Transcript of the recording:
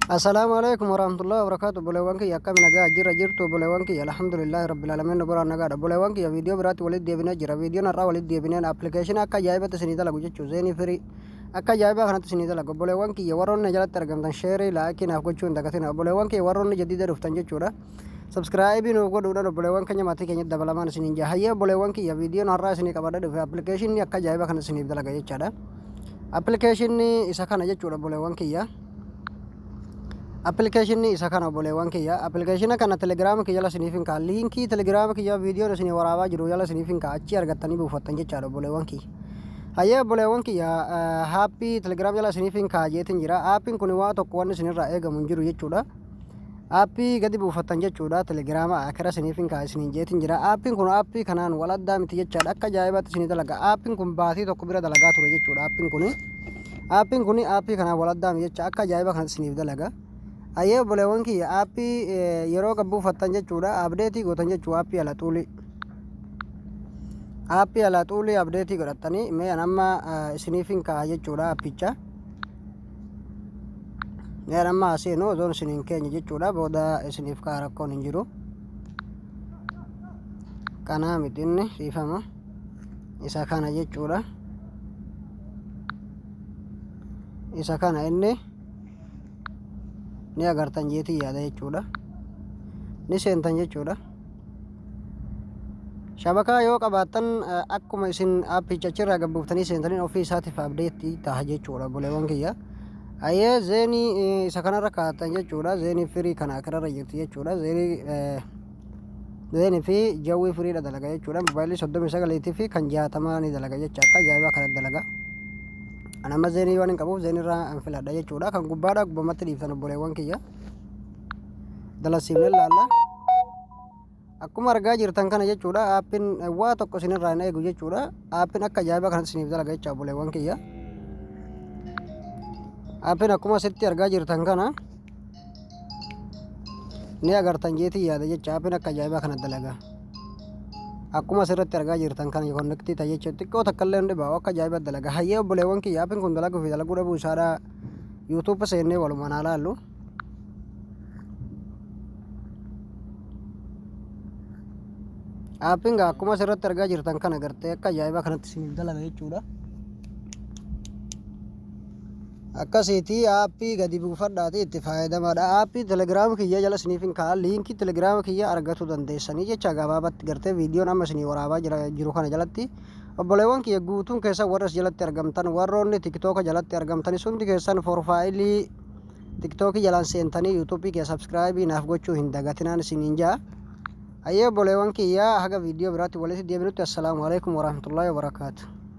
Assalamualaikum warahmatullahi wabarakatuh. Bolewanki ya kami naga jira jirtu bolewanki alhamdulillah rabbil alamin nabara naga bolewanki ya video berat walid diabina jira video narra walid diabina application akka jaiba tasnida lagu jechu zeni free akka jaiba kana tasnida lagu bolewanki ya waron jala tergamtan share lakin aku cun dagatina bolewanki waron jadida duftan jechura subscribe no go do bolewanki nya mati kenya dabalaman sinin jahaya bolewanki ya video narra sini kabada do application ni akka jaiba kana sinida laga jechada application ni isa kana jechura bolewanki ya application ni isa kana bolewan kiyya application kana telegram kiyya la sinifin ka linki telegram kiyya video sini waraba jiru yala sinifin ka achi argatani bufattan jechaadha bolewan ki hayya bolewan kiyya happy telegram yala sinifin ka jeetin jira appin kun waa tokko wanni sinirra eegamu jiru jechuudha appi gadi bufattan jechuudha telegram akara sinifin ka sinin jeetin jira appin kun appi kanaan waladda miti jechaadha akka jaayibatti sinii dalaga appin kun baatii tokko bira dalagaa ture jechuudha appin kun appi kanaan waladda miti jecha akka jaayiba kana sinif dalaga aye bolewanki api yero kabu fatan jechuudha update gotan jechu api ala tuli update godhatani me anamma snifin ka jechuudha apicha me anamma asino zon sinin kenya jechuudha boda snif ka rakkon hinjiru kana mitinne sifama isa kana jechuudha isa kana inni ni agartan jeeti yaada jechuudha ni seentan jechuudha shabakaa yoo qabaatan akkuma isin appicha achirraa gabbuuftanii seentaniin ofii isaatiif abdeetti taha jechuudha boleewwan kiyya ayee zeeni isa kanarra kaa'atan jechuudha zeeni firii kana akkanarra jirti jechuudha zeeni fi jawwii firiidha dalaga jechuudha mobaayilii 39 fi kan 60 ni dalaga jecha akka ajaa'ibaa kana dalaga anama zeni waan hin qabuuf zeni irraa an filadha jechuudha kan gubbaadha gubbamatti dhiiftan obboleewwan kiyya dalasiifne laalla akkuma argaa jirtan kana jechuudha aappin waa tokko isinirraa hin eegu jechuudha aappin akka ajaa'ibaa kanatti isiniif dalaga jecha obboleewwan kiyya aappin akkuma asitti argaa jirtan kana ni agartan jeetii yaada jecha aappin akka ajaa'ibaa kana dalaga akkuma asirratti argaa jirtan kana connecti ta'e jechuudha xiqqoo takkallee hin dhibaa akka ajaa'iba dalaga hayyee obboleewwan kiyya appin kun dalaguu fi dalaguu dhabuu isaadha youtube seennee walumaan haa laallu appin akkuma asirratti argaa jirtan kana gartee akka ajaa'iba kanatti isiniif dalaga jechuudha akkasiiti aappii gadi buufadhaati itti fayyadamaadha aappii telegraam kiyya jala isiniifin ka'a liinkii telegraam kiyya argachuu dandeessanii jecha gabaabatti gartee viidiyoon amma isinii waraabaa jiru kana jalatti obboleewwan kiyya guutuun keessa warras jalatti argamtan warroonni tiktooka jalatti argamtani sundi keessan forfaayilii tiktookii jalaan seentanii yuutuubii kee sabskraayibii naaf gochuu hin dagatinaan isiniin jaa ayyee obboleewwan kiyya haga viidiyoo biraatti walitti deebinutti assalaamu alaikum warahmatullaahi wabarakaatu